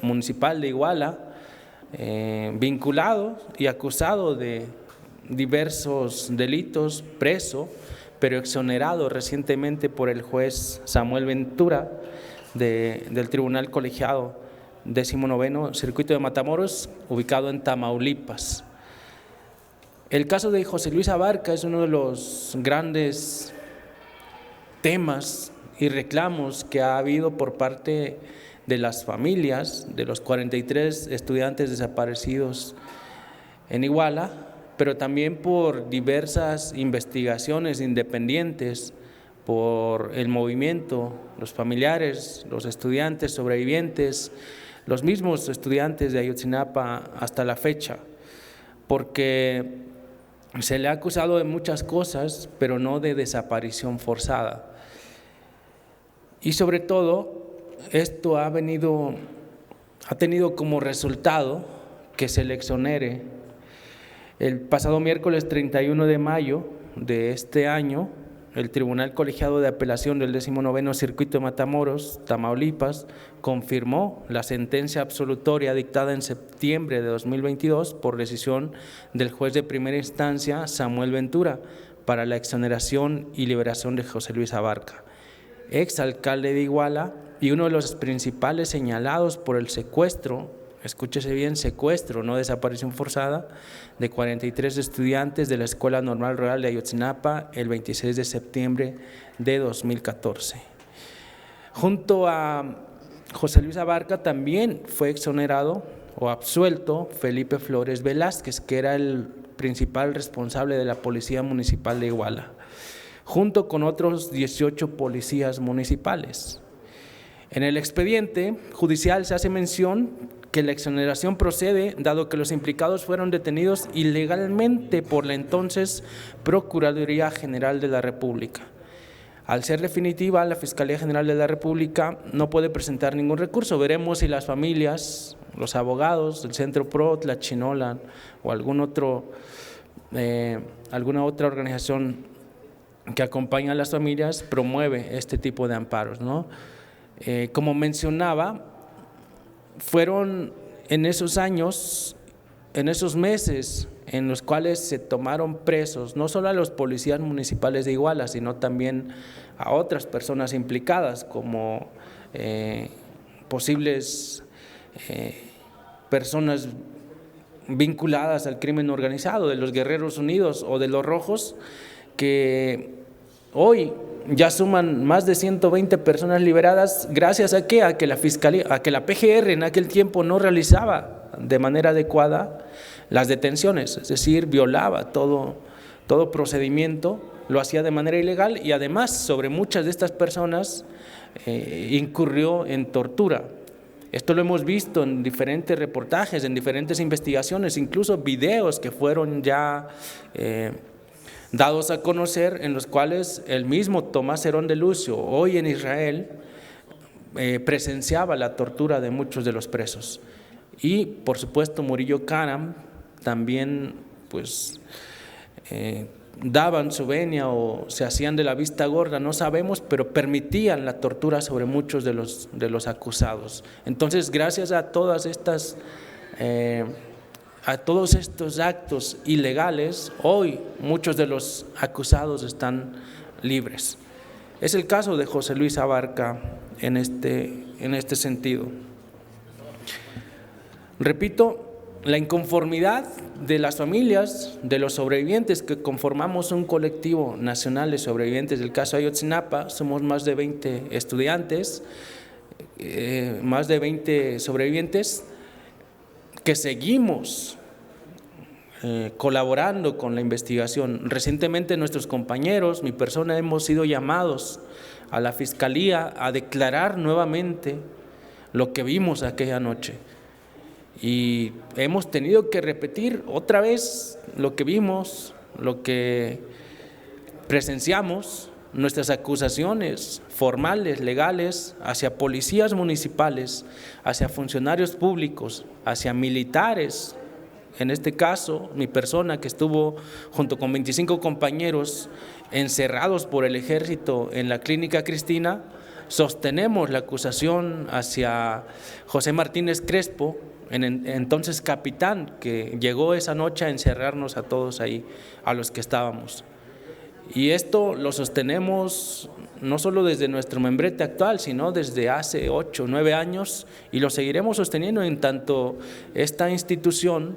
municipal de Iguala, vinculado y acusado de diversos delitos, preso, pero exonerado recientemente por el juez Samuel Ventura del Tribunal Colegiado 19º Circuito de Matamoros, ubicado en Tamaulipas. El caso de José Luis Abarca es uno de los grandes temas y reclamos que ha habido por parte de las familias de los 43 estudiantes desaparecidos en Iguala, pero también por diversas investigaciones independientes, por el movimiento, los familiares, los estudiantes sobrevivientes, los mismos estudiantes de Ayotzinapa hasta la fecha, porque se le ha acusado de muchas cosas, pero no de desaparición forzada. Y sobre todo, esto ha tenido como resultado que se le exonere. El pasado miércoles 31 de mayo de este año, el Tribunal Colegiado de Apelación del 19º Circuito de Matamoros, Tamaulipas, confirmó la sentencia absolutoria dictada en septiembre de 2022 por decisión del juez de primera instancia, Samuel Ventura, para la exoneración y liberación de José Luis Abarca, exalcalde de Iguala y uno de los principales señalados por el secuestro, escúchese bien, secuestro, no desaparición forzada, de 43 estudiantes de la Escuela Normal Rural de Ayotzinapa el 26 de septiembre de 2014. Junto a José Luis Abarca también fue exonerado o absuelto Felipe Flores Velázquez, que era el principal responsable de la Policía Municipal de Iguala, junto con otros 18 policías municipales. En el expediente judicial se hace mención que la exoneración procede dado que los implicados fueron detenidos ilegalmente por la entonces Procuraduría General de la República. Al ser definitiva, la Fiscalía General de la República no puede presentar ningún recurso. Veremos si las familias, los abogados del Centro PRO, la Chinola o alguna otra organización que acompaña a las familias promueve este tipo de amparos, ¿no? Como mencionaba, fueron en esos años, en esos meses en los cuales se tomaron presos no solo a los policías municipales de Iguala, sino también a otras personas implicadas como posibles personas vinculadas al crimen organizado, de los Guerreros Unidos o de los Rojos, que hoy ya suman más de 120 personas liberadas. ¿Gracias a qué? A que la Fiscalía, a que la PGR en aquel tiempo no realizaba de manera adecuada las detenciones, es decir, violaba todo procedimiento, lo hacía de manera ilegal y además sobre muchas de estas personas incurrió en tortura. Esto lo hemos visto en diferentes reportajes, en diferentes investigaciones, incluso videos que fueron ya dados a conocer, en los cuales el mismo Tomás Herón de Lucio, hoy en Israel, presenciaba la tortura de muchos de los presos. Y por supuesto Murillo Karam también pues daban su venia o se hacían de la vista gorda, no sabemos, pero permitían la tortura sobre muchos de los acusados. Entonces, gracias a todas estas a todos estos actos ilegales, hoy muchos de los acusados están libres. Es el caso de José Luis Abarca en este sentido. Repito, la inconformidad de las familias, de los sobrevivientes que conformamos un colectivo nacional de sobrevivientes del caso Ayotzinapa, somos más de 20 estudiantes, más de 20 sobrevivientes, que seguimos colaborando con la investigación. Recientemente nuestros compañeros, mi persona, hemos sido llamados a la Fiscalía a declarar nuevamente lo que vimos aquella noche. Y hemos tenido que repetir otra vez lo que vimos, lo que presenciamos, nuestras acusaciones formales, legales, hacia policías municipales, hacia funcionarios públicos, hacia militares. En este caso, mi persona, que estuvo junto con 25 compañeros encerrados por el ejército en la Clínica Cristina, sostenemos la acusación hacia José Martínez Crespo, entonces capitán, que llegó esa noche a encerrarnos a todos ahí, a los que estábamos. Y esto lo sostenemos no solo desde nuestro membrete actual, sino desde hace 8 o 9 años, y lo seguiremos sosteniendo en tanto esta institución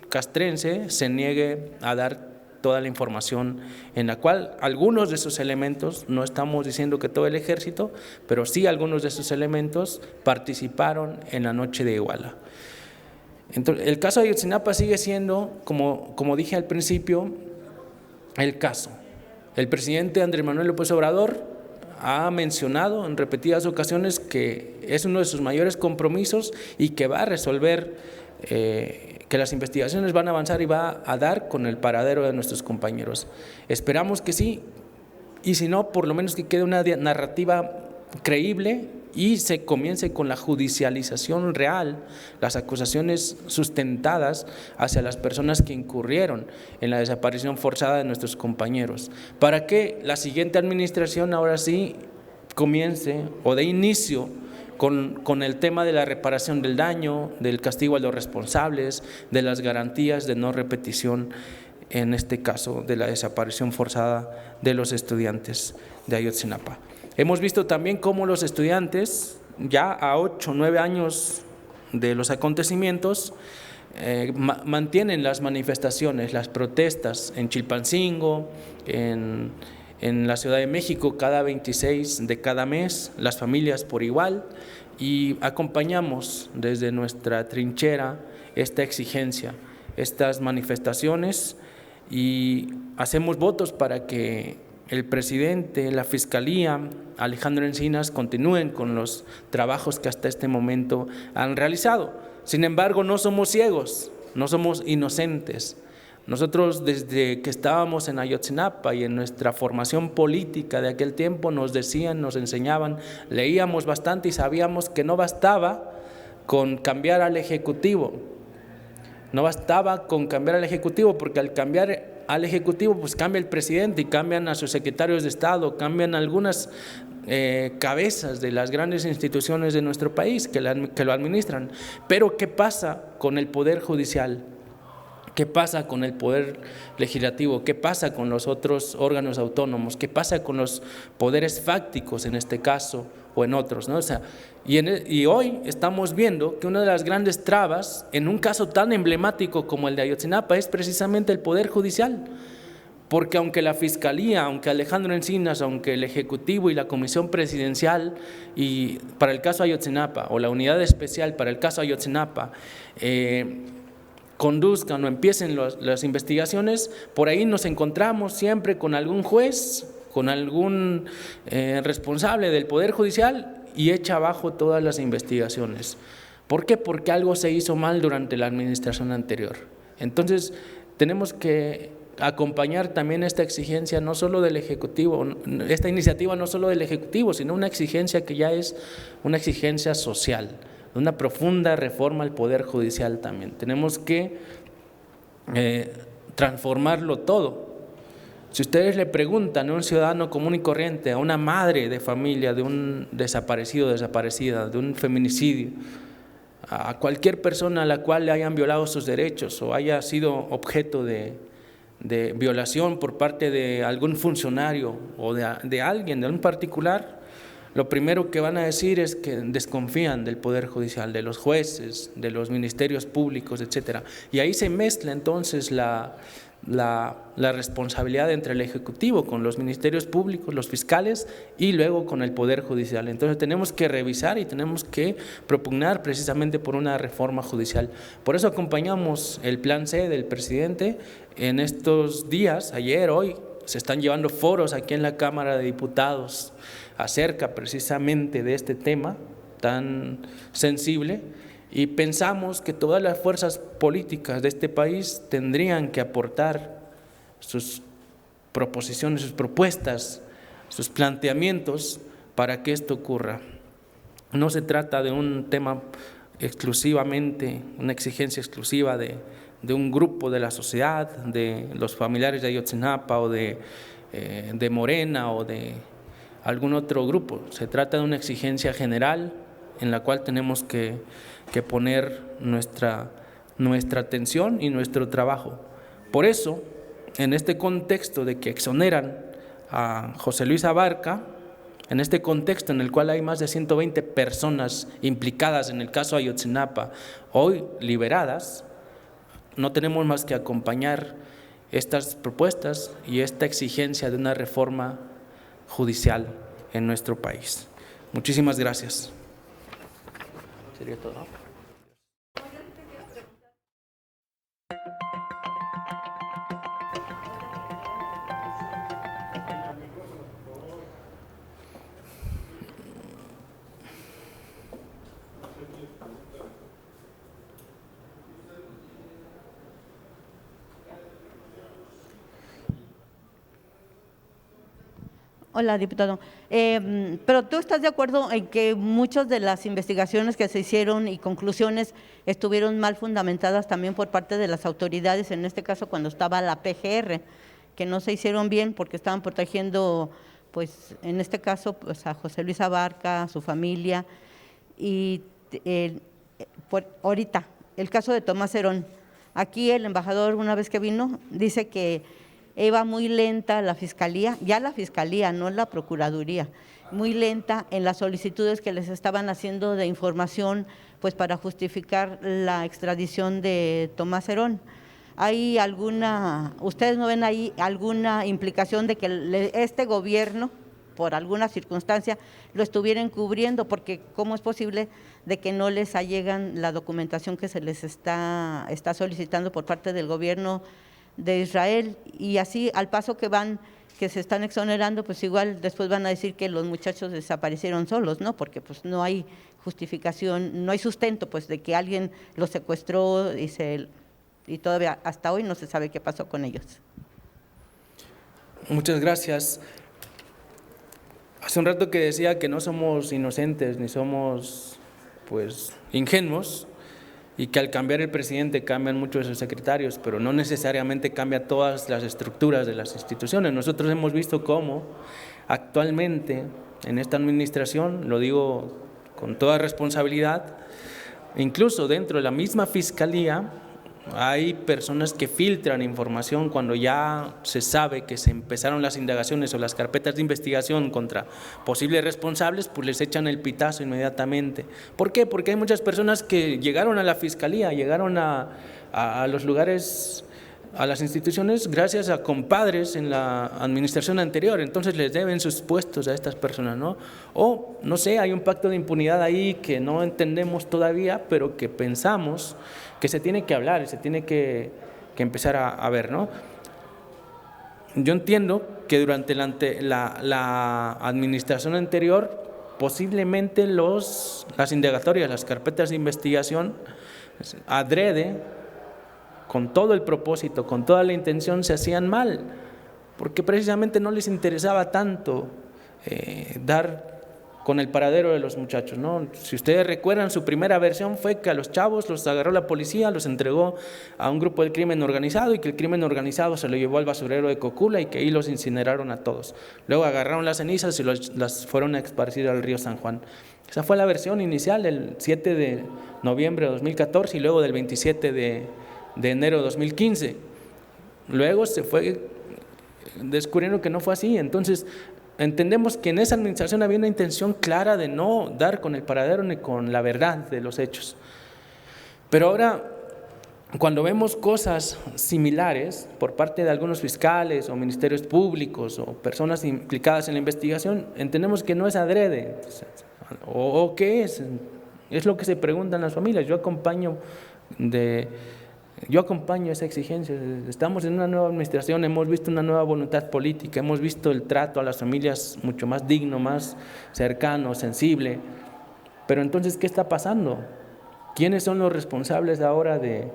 castrense se niegue a dar toda la información en la cual algunos de esos elementos, no estamos diciendo que todo el ejército, pero sí algunos de esos elementos participaron en la noche de Iguala. Entonces, el caso de Ayotzinapa sigue siendo, como dije al principio, el caso. El presidente Andrés Manuel López Obrador ha mencionado en repetidas ocasiones que es uno de sus mayores compromisos y que va a resolver, que las investigaciones van a avanzar y va a dar con el paradero de nuestros compañeros. Esperamos que sí, y si no, por lo menos que quede una narrativa creíble y se comience con la judicialización real, las acusaciones sustentadas hacia las personas que incurrieron en la desaparición forzada de nuestros compañeros, para que la siguiente administración ahora sí comience o dé inicio con el tema de la reparación del daño, del castigo a los responsables, de las garantías de no repetición, en este caso de la desaparición forzada de los estudiantes de Ayotzinapa. Hemos visto también cómo los estudiantes, ya a 8 o 9 años de los acontecimientos, mantienen las manifestaciones, las protestas en Chilpancingo, en la Ciudad de México cada 26 de cada mes, las familias por igual, y acompañamos desde nuestra trinchera esta exigencia, estas manifestaciones, y hacemos votos para que el presidente, la Fiscalía, Alejandro Encinas continúen con los trabajos que hasta este momento han realizado. Sin embargo, no somos ciegos, no somos inocentes. Nosotros desde que estábamos en Ayotzinapa y en nuestra formación política de aquel tiempo nos decían, nos enseñaban, leíamos bastante y sabíamos que no bastaba con cambiar al Ejecutivo. No bastaba con cambiar al Ejecutivo, porque al cambiar al Ejecutivo pues cambia el presidente y cambian a sus secretarios de Estado, cambian algunas cabezas de las grandes instituciones de nuestro país que lo administran. Pero ¿qué pasa con el Poder Judicial? ¿Qué pasa con el Poder Legislativo? ¿Qué pasa con los otros órganos autónomos? ¿Qué pasa con los poderes fácticos en este caso o en otros, ¿no? O sea, y hoy estamos viendo que una de las grandes trabas en un caso tan emblemático como el de Ayotzinapa es precisamente el Poder Judicial. Porque aunque la Fiscalía, aunque Alejandro Encinas, aunque el Ejecutivo y la Comisión Presidencial y para el caso Ayotzinapa o la Unidad Especial para el caso Ayotzinapa conduzcan o empiecen las investigaciones, por ahí nos encontramos siempre con algún juez, con algún responsable del Poder Judicial y echa abajo todas las investigaciones. ¿Por qué? Porque algo se hizo mal durante la administración anterior. Entonces, tenemos que acompañar también esta exigencia no solo del Ejecutivo, esta iniciativa no solo del Ejecutivo, sino una exigencia que ya es una exigencia social, una profunda reforma al Poder Judicial también. Tenemos que transformarlo todo. Si ustedes le preguntan a un ciudadano común y corriente, a una madre de familia de un desaparecido o desaparecida, de un feminicidio, a cualquier persona a la cual le hayan violado sus derechos o haya sido objeto de violación por parte de algún funcionario o de alguien, de un particular, lo primero que van a decir es que desconfían del Poder Judicial, de los jueces, de los ministerios públicos, etcétera. Y ahí se mezcla entonces la responsabilidad entre el Ejecutivo con los ministerios públicos, los fiscales y luego con el Poder Judicial. Entonces tenemos que revisar y tenemos que propugnar precisamente por una reforma judicial. Por eso acompañamos el Plan C del presidente en estos días, ayer, hoy, se están llevando foros aquí en la Cámara de Diputados acerca precisamente de este tema tan sensible. Y pensamos que todas las fuerzas políticas de este país tendrían que aportar sus proposiciones, sus propuestas, sus planteamientos para que esto ocurra. No se trata de un tema exclusivamente, una exigencia exclusiva de un grupo de la sociedad, de los familiares de Ayotzinapa o de Morena o de algún otro grupo. Se trata de una exigencia general en la cual tenemos que poner nuestra atención y nuestro trabajo. Por eso, en este contexto de que exoneran a José Luis Abarca, en este contexto en el cual hay más de 120 personas implicadas en el caso Ayotzinapa, hoy liberadas, no tenemos más que acompañar estas propuestas y esta exigencia de una reforma judicial en nuestro país. Muchísimas gracias. ¿Sería todo? Hola, diputado. Pero ¿tú estás de acuerdo en que muchas de las investigaciones que se hicieron y conclusiones estuvieron mal fundamentadas también por parte de las autoridades, en este caso cuando estaba la PGR, que no se hicieron bien porque estaban protegiendo, pues en este caso, pues a José Luis Abarca, a su familia, y ahorita, el caso de Tomás Herón? Aquí el embajador, una vez que vino, dice que iba muy lenta la Fiscalía, ya la Fiscalía, no la Procuraduría, muy lenta en las solicitudes que les estaban haciendo de información, pues para justificar la extradición de Tomás Herón. ¿Hay alguna, ustedes no ven ahí alguna implicación de que este gobierno, por alguna circunstancia, lo estuviera encubriendo? Porque ¿cómo es posible de que no les allegan la documentación que se les está solicitando por parte del gobierno de Israel? Y así, al paso que van, que se están exonerando, pues igual después van a decir que los muchachos desaparecieron solos, ¿no? Porque pues no hay justificación, no hay sustento pues de que alguien los secuestró y todavía hasta hoy no se sabe qué pasó con ellos. Muchas gracias. Hace un rato que decía que no somos inocentes ni somos pues ingenuos, y que al cambiar el presidente cambian muchos de sus secretarios, pero no necesariamente cambia todas las estructuras de las instituciones. Nosotros hemos visto cómo actualmente en esta administración, lo digo con toda responsabilidad, incluso dentro de la misma Fiscalía, hay personas que filtran información cuando ya se sabe que se empezaron las indagaciones o las carpetas de investigación contra posibles responsables, pues les echan el pitazo inmediatamente. ¿Por qué? Porque hay muchas personas que llegaron a la Fiscalía, llegaron a los lugares, a las instituciones gracias a compadres en la administración anterior, entonces les deben sus puestos a estas personas, ¿no? O, no sé, hay un pacto de impunidad ahí que no entendemos todavía, pero que pensamos que se tiene que hablar y se tiene que empezar a ver, ¿no? Yo entiendo que durante la administración anterior, posiblemente las indagatorias, las carpetas de investigación, adrede, con todo el propósito, con toda la intención, se hacían mal, porque precisamente no les interesaba tanto dar con el paradero de los muchachos, ¿no? Si ustedes recuerdan, su primera versión fue que a los chavos los agarró la policía, los entregó a un grupo del crimen organizado y que el crimen organizado se lo llevó al basurero de Cocula y que ahí los incineraron a todos. Luego agarraron las cenizas y las fueron a esparcir al río San Juan. Esa fue la versión inicial del 7 de noviembre de 2014 y luego del 27 de enero de 2015. Luego se fue descubriendo que no fue así, entonces entendemos que en esa administración había una intención clara de no dar con el paradero ni con la verdad de los hechos. Pero ahora, cuando vemos cosas similares por parte de algunos fiscales o ministerios públicos o personas implicadas en la investigación, entendemos que no es adrede. ¿O qué es? Es lo que se preguntan las familias. Yo acompaño esa exigencia. Estamos en una nueva administración, hemos visto una nueva voluntad política, hemos visto el trato a las familias mucho más digno, más cercano, sensible. Pero entonces, ¿qué está pasando? ¿Quiénes son los responsables ahora de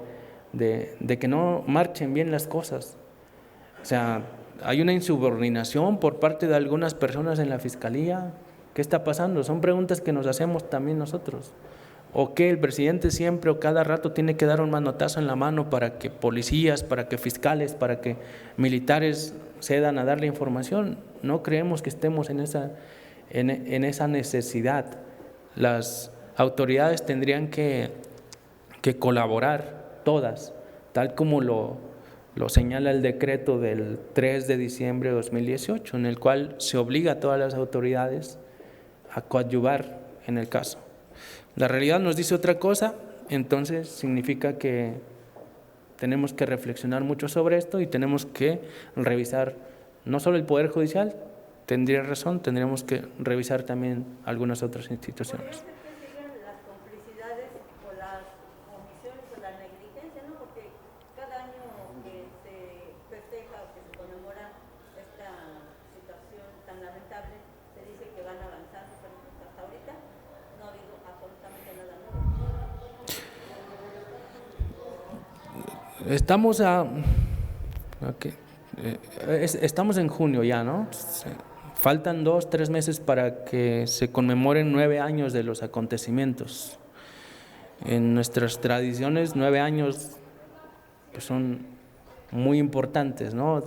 que no marchen bien las cosas? O sea, ¿hay una insubordinación por parte de algunas personas en la Fiscalía? ¿Qué está pasando? Son preguntas que nos hacemos también nosotros. ¿O que el presidente siempre o cada rato tiene que dar un manotazo en la mano para que policías, para que fiscales, para que militares cedan a darle información? No creemos que estemos en en esa necesidad. Las autoridades tendrían que colaborar todas, tal como lo señala el decreto del 3 de diciembre de 2018, en el cual se obliga a todas las autoridades a coadyuvar en el caso. La realidad nos dice otra cosa, entonces significa que tenemos que reflexionar mucho sobre esto y tenemos que revisar no solo el Poder Judicial, tendría razón, tendríamos que revisar también algunas otras instituciones. Las complicidades o las omisiones o la negligencia, ¿no? Porque cada año que se festeja o que se conmemora esta situación tan lamentable, se dice que van avanzando, pero hasta ahorita no ha habido absolutamente nada nuevo. Estamos en junio ya, ¿no? Faltan 2-3 meses para que se conmemoren 9 años de los acontecimientos. En nuestras tradiciones, 9 años pues, son muy importantes, ¿no?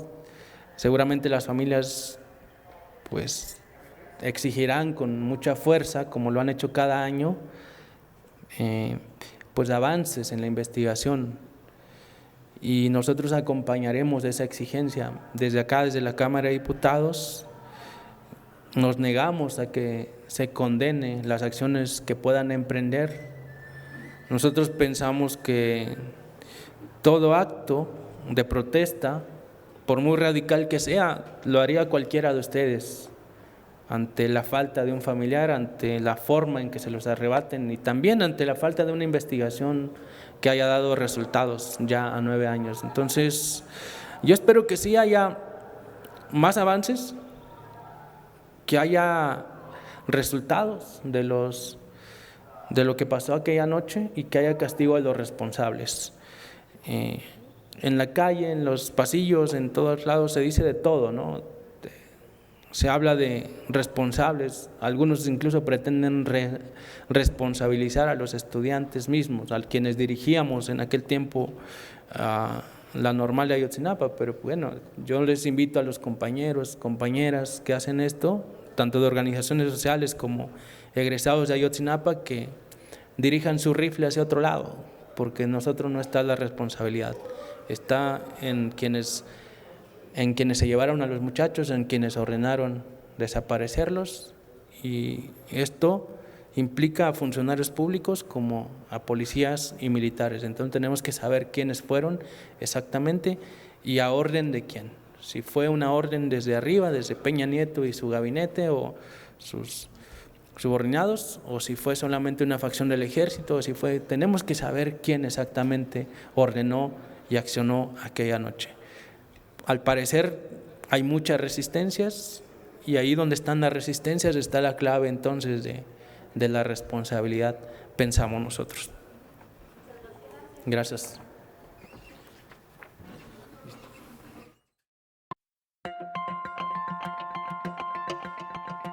Seguramente las familias pues exigirán con mucha fuerza, como lo han hecho cada año, pues avances en la investigación. Y nosotros acompañaremos esa exigencia. Desde acá, desde la Cámara de Diputados, nos negamos a que se condene las acciones que puedan emprender. Nosotros pensamos que todo acto de protesta, por muy radical que sea, lo haría cualquiera de ustedes ante la falta de un familiar, ante la forma en que se los arrebaten y también ante la falta de una investigación que haya dado resultados ya a 9 años. Entonces, yo espero que sí haya más avances, que haya resultados de lo que pasó aquella noche y que haya castigo a los responsables. En la calle, en los pasillos, en todos lados se dice de todo, ¿no? Se habla de responsables, algunos incluso pretenden responsabilizar a los estudiantes mismos, a quienes dirigíamos en aquel tiempo la normal de Ayotzinapa, pero bueno, yo les invito a los compañeros, compañeras que hacen esto, tanto de organizaciones sociales como egresados de Ayotzinapa, que dirijan su rifle hacia otro lado, porque en nosotros no está la responsabilidad, está en quienes se llevaron a los muchachos, en quienes ordenaron desaparecerlos, y esto implica a funcionarios públicos como a policías y militares. Entonces tenemos que saber quiénes fueron exactamente y a orden de quién. Si fue una orden desde arriba, desde Peña Nieto y su gabinete o sus subordinados, o si fue solamente una facción del ejército, tenemos que saber quién exactamente ordenó y accionó aquella noche. Al parecer hay muchas resistencias y ahí donde están las resistencias está la clave entonces de la responsabilidad, pensamos nosotros. Gracias.